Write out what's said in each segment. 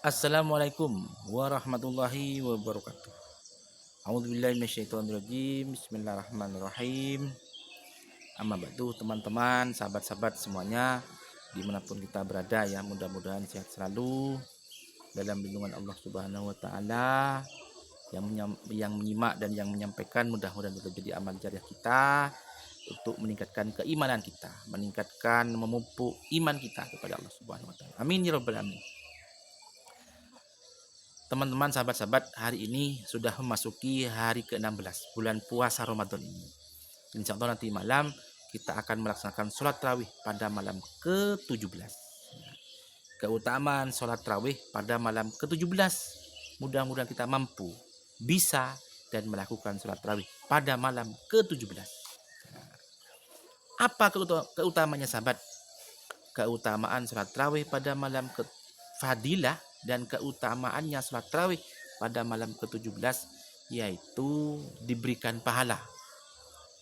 Assalamualaikum warahmatullahi wabarakatuh. A'udzubillahi minasyaitonirrajim. Bismillahirrahmanirrahim. Amma ba'du, teman-teman, sahabat-sahabat semuanya, dimanapun kita berada ya, mudah-mudahan sehat selalu dalam lindungan Allah Subhanahu wa taala. Yang menyimak dan yang menyampaikan mudah-mudahan tetap jadi amal jariah kita untuk meningkatkan keimanan kita, meningkatkan memupuk iman kita kepada Allah Subhanahu wa taala. Amin ya rabbal alamin. Teman-teman, sahabat-sahabat, hari ini sudah memasuki hari ke-16 bulan puasa Ramadan ini. Insya Allah nanti malam kita akan melaksanakan sholat tarawih pada malam ke-17. Keutamaan sholat tarawih pada malam ke-17. Mudah-mudahan kita mampu, bisa, dan melakukan sholat tarawih pada malam ke-17. Apa keutamanya, sahabat? Keutamaan sholat tarawih pada malam fadilah dan keutamaannya sholat tarawih pada malam ke-17 yaitu diberikan pahala.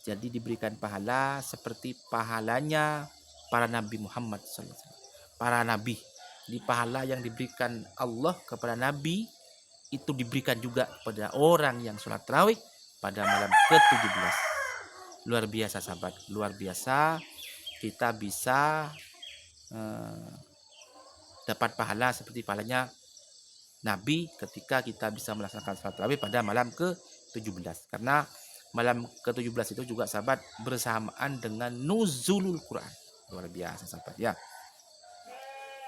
Jadi diberikan pahala seperti pahalanya para Nabi Muhammad SAW. Para Nabi, di pahala yang diberikan Allah kepada Nabi itu diberikan juga kepada orang yang sholat tarawih pada malam ke-17. Luar biasa, sahabat, luar biasa. Kita bisa dapat pahala seperti pahalanya Nabi ketika kita bisa melaksanakan sholat tarawih pada malam ke-17. Karena malam ke-17 itu juga, sahabat, bersamaan dengan nuzulul Quran. Luar biasa, sahabat ya.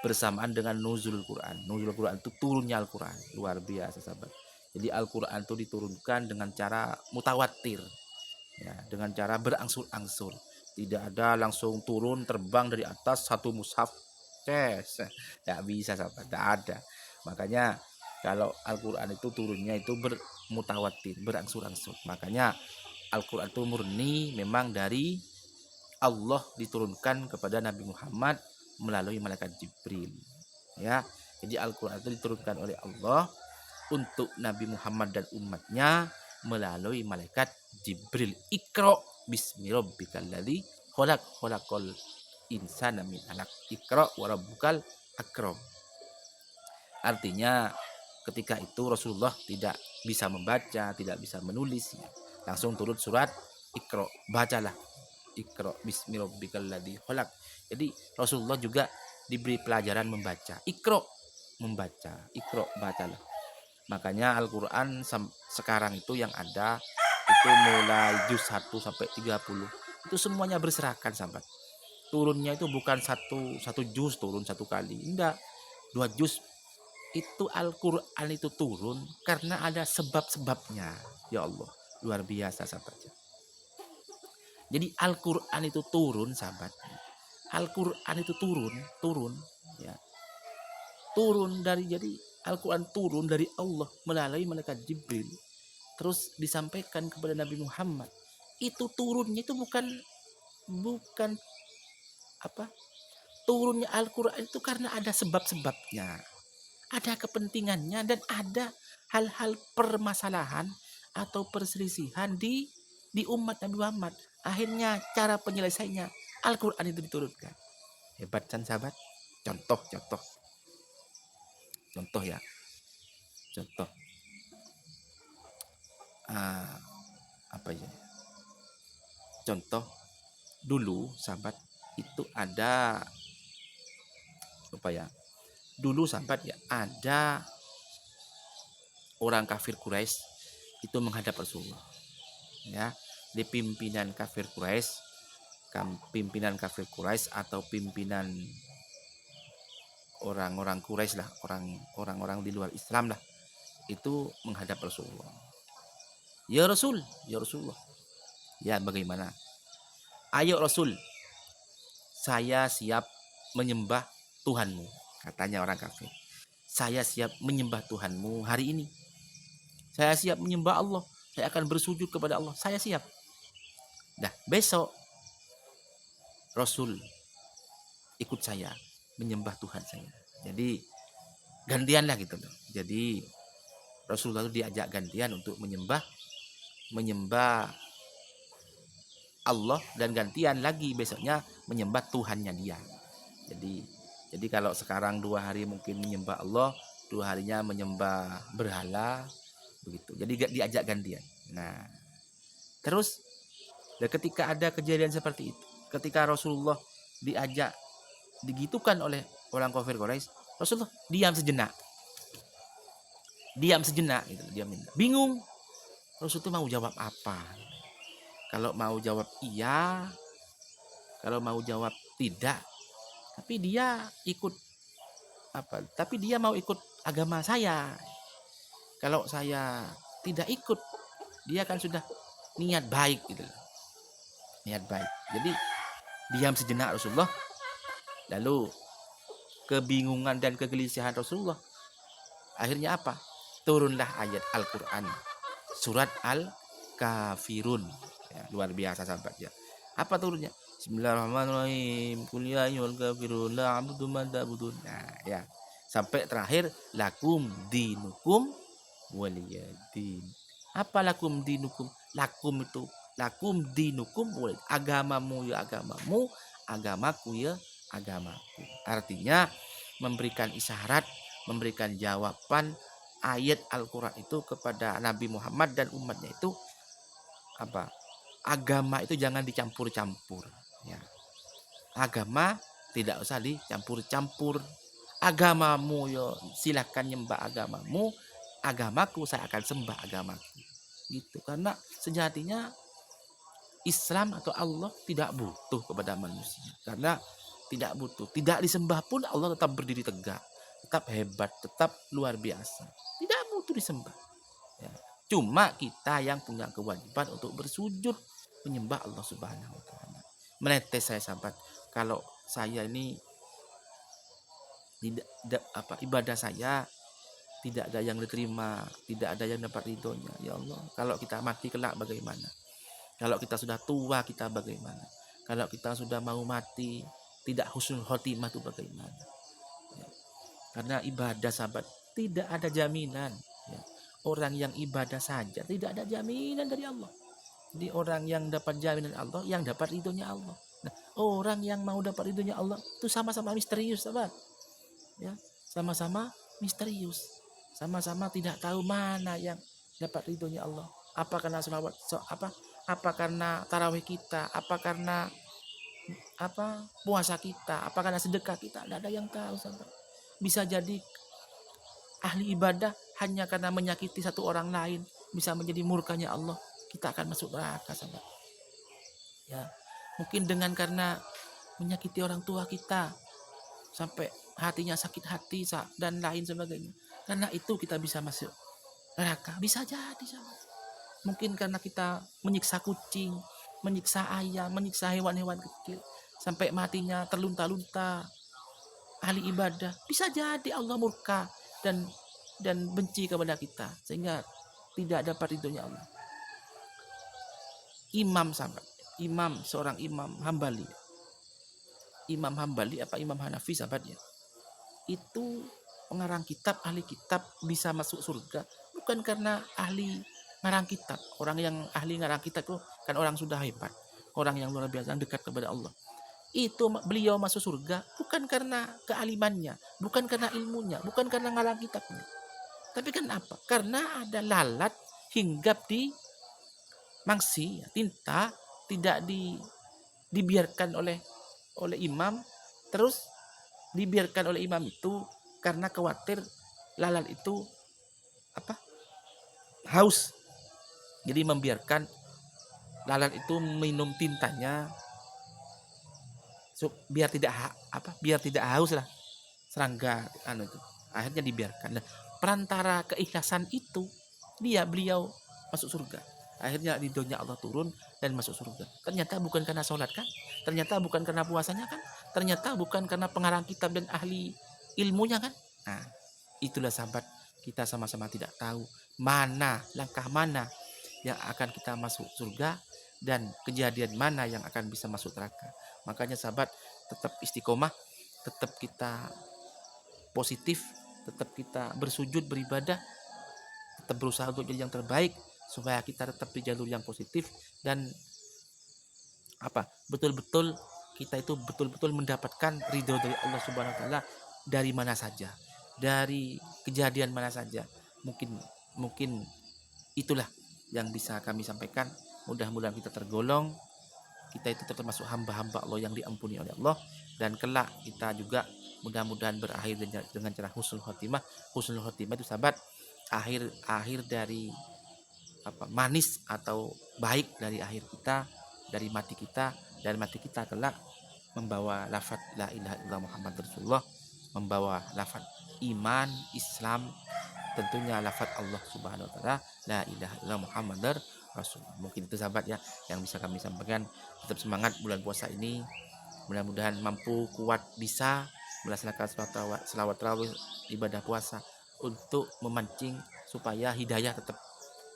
Bersamaan dengan nuzulul Quran. Nuzulul Quran itu turunnya Al-Quran. Luar biasa, sahabat. Jadi Al-Quran itu diturunkan dengan cara mutawatir. Ya, dengan cara berangsur-angsur. Tidak ada langsung turun terbang dari atas satu mushaf. Tidak bisa, sahabat, tidak ada. Makanya kalau Al-Quran itu turunnya itu bermutawatir, berangsur-angsur. Makanya Al-Quran itu murni memang dari Allah, diturunkan kepada Nabi Muhammad melalui malaikat Jibril. Ya, jadi Al-Quran itu diturunkan oleh Allah untuk Nabi Muhammad dan umatnya melalui malaikat Jibril. Iqra bismi rabbikal ladzi khalaq, khalaqal insana min 'alaq. Iqra wa rabbukal akram. Artinya ketika itu Rasulullah tidak bisa membaca, tidak bisa menulis, langsung turun surat Iqra, bacalah. Iqra bismi rabbikal ladzi khalaq. Jadi Rasulullah juga diberi pelajaran membaca. Iqra, membaca. Iqra, bacalah. Makanya Al-Quran sekarang itu yang ada itu mulai juz 1 sampai 30 itu semuanya berserakan, sahabat. Turunnya itu bukan satu juz turun satu kali, enggak, 2 juz. Itu Al-Quran itu turun karena ada sebab-sebabnya. Ya Allah, luar biasa, sahabat. Jadi Al-Quran itu turun, sahabat. Al-Quran itu turun ya. Jadi Al-Quran turun dari Allah melalui malaikat Jibril. Terus disampaikan kepada Nabi Muhammad. Itu turunnya itu bukan apa? Turunnya Al-Quran itu karena ada sebab-sebabnya. Ada kepentingannya dan ada hal-hal permasalahan atau perselisihan di umat Nabi Muhammad. Akhirnya cara penyelesaiannya Al-Quran itu diturunkan. Hebat kan, sahabat? Contoh ya. Contoh. Apa ya? Contoh dulu, sahabat, itu ada apa ya? Dulu, sahabat, ya, ada orang kafir Quraisy itu menghadap Rasulullah. Ya, di pimpinan kafir Quraisy atau pimpinan orang-orang Quraisy lah, orang-orang di luar Islam lah, itu menghadap Rasulullah. Ya Rasulullah. Ya, bagaimana? Ayo Rasul, saya siap menyembah Tuhanmu, katanya orang kafir. Saya siap menyembah Tuhanmu hari ini. Saya siap menyembah Allah. Saya akan bersujud kepada Allah. Saya siap. Dah, besok Rasul ikut saya menyembah Tuhan saya. Jadi gantian lah gitu loh. Jadi Rasulullah itu diajak gantian untuk menyembah Allah dan gantian lagi besoknya menyembah Tuhannya dia. Jadi kalau sekarang 2 hari mungkin menyembah Allah, 2 harinya menyembah berhala begitu. Jadi gak diajak gantian. Nah, terus ketika ada kejadian seperti itu, ketika Rasulullah diajak digitukan oleh orang kafir Quraisy, Rasulullah diam sejenak. Gitu, bingung. Rasul itu mau jawab apa? Kalau mau jawab iya, kalau mau jawab tidak, tapi dia ikut apa? Tapi dia mau ikut agama saya. Kalau saya tidak ikut, dia kan sudah niat baik gitu. Niat baik. Jadi diam sejenak Rasulullah. Lalu kebingungan dan kegelisahan Rasulullah. Akhirnya apa? Turunlah ayat Al-Quran. Surat Al-Kafirun. Ya, luar biasa sahabat ya. Apa turunnya? Bismillahirrahmanirrahim. Qul ya ayyuhal kafirun la a'budu ma ta'budun. Nah, ya. Sampai terakhir lakum dinukum waliyadin. Apa lakum dinukum? Lakum itu lakum dinukum waliyadin. Agamamu ya agamamu, agamaku ya agamaku. Artinya memberikan isyarat, memberikan jawaban ayat Al-Quran itu kepada Nabi Muhammad dan umatnya itu apa? Agama itu jangan dicampur-campur. Ya. Agama tidak usah dicampur-campur. Agamamu yo silakan nyembah agamamu, agamaku saya akan sembah agamaku. Gitu. Karena sejatinya Islam atau Allah tidak butuh kepada manusia. Karena tidak butuh, tidak disembah pun Allah tetap berdiri tegak, tetap hebat, tetap luar biasa. Tidak butuh disembah. Ya. Cuma kita yang punya kewajiban untuk bersujud menyembah Allah Subhanahu wa taala. Menetes saya sahabat, kalau saya ini tidak ibadah saya tidak ada yang diterima, tidak ada yang dapat ridhonya. Ya Allah, kalau kita mati kelak bagaimana? Kalau kita sudah tua kita bagaimana? Kalau kita sudah mau mati tidak husnul khotimah itu bagaimana? Ya. Karena ibadah sahabat tidak ada jaminan. Ya. Orang yang ibadah saja tidak ada jaminan dari Allah. Jadi orang yang dapat jaminan Allah, yang dapat ridhonya Allah. Nah, orang yang mau dapat ridhonya Allah itu sama-sama misterius sahabat. Ya, sama-sama misterius. Sama-sama tidak tahu mana yang dapat ridhonya Allah. Apa karena selawat, apa karena tarawih kita, apa karena puasa kita, apa karena sedekah kita, tidak ada yang tahu sahabat. Bisa jadi ahli ibadah hanya karena menyakiti satu orang lain bisa menjadi murkanya Allah, kita akan masuk neraka sahabat. Ya, mungkin dengan karena menyakiti orang tua kita sampai hatinya sakit hati dan lain sebagainya. Karena itu kita bisa masuk neraka, bisa jadi sahabat. Mungkin karena kita menyiksa kucing, menyiksa ayam, menyiksa hewan-hewan kecil sampai matinya terlunta-lunta. Ahli ibadah, bisa jadi Allah murka dan benci kepada kita sehingga tidak dapat ridhonya Allah. Imam sahabat, seorang Imam Hambali. Imam Hambali apa Imam Hanafi sahabatnya. Itu pengarang kitab, ahli kitab bisa masuk surga bukan karena ahli ngarang kitab. Orang yang ahli ngarang kitab itu kan orang sudah hebat, orang yang luar biasa, yang dekat kepada Allah. Itu beliau masuk surga bukan karena kealimannya, bukan karena ilmunya, bukan karena ngarang kitabnya. Tapi kan apa? Karena ada lalat hinggap di mangsi, tinta tidak dibiarkan oleh imam, terus dibiarkan oleh imam itu karena khawatir lalat itu haus. Jadi membiarkan lalat itu minum tintanya biar tidak haus lah serangga itu. Akhirnya dibiarkan. Nah, perantara keikhlasan itu beliau masuk surga. Akhirnya ridhonya Allah turun dan masuk surga. Ternyata bukan karena sholat kan? Ternyata bukan karena puasanya kan? Ternyata bukan karena pengarang kitab dan ahli ilmunya kan? Nah, itulah sahabat, kita sama-sama tidak tahu langkah mana yang akan kita masuk surga dan kejadian mana yang akan bisa masuk neraka. Makanya sahabat, tetap istiqomah, tetap kita positif, tetap kita bersujud beribadah, tetap berusaha untuk jadi yang terbaik supaya kita tetap di jalur yang positif dan kita itu betul-betul mendapatkan ridho dari Allah Subhanahu wa taala dari mana saja. dari kejadian mana saja. Mungkin mungkin itulah yang bisa kami sampaikan. Mudah-mudahan kita tergolong, kita itu termasuk hamba-hamba Allah yang diampuni oleh Allah, dan kelak kita juga mudah-mudahan berakhir dengan cara husnul khotimah. Husnul khotimah itu sahabat, akhir dari manis atau baik dari akhir kita, dari mati kita, dan mati kita kelak membawa lafaz la ilaha illallah Muhammad Rasulullah, membawa lafaz iman, Islam, tentunya lafaz Allah Subhanahu wa taala, la ilaha illallah Muhammadar Rasulullah. Mungkin itu sahabat ya yang bisa kami sampaikan. Tetap semangat bulan puasa ini. Mudah-mudahan mampu, kuat, bisa melaksanakan selawat tarawih, ibadah puasa untuk memancing supaya hidayah tetap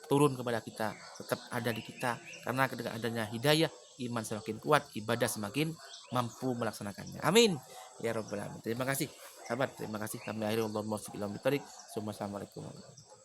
turun kepada kita, tetap ada di kita. Karena dengan adanya hidayah, iman semakin kuat, ibadah semakin mampu melaksanakannya. Amin ya rabbal alamin. Terima kasih sahabat, terima kasih. Kami akhiri, Allahumma waffiq ila Assalamualaikum warahmatullahi wabarakatuh.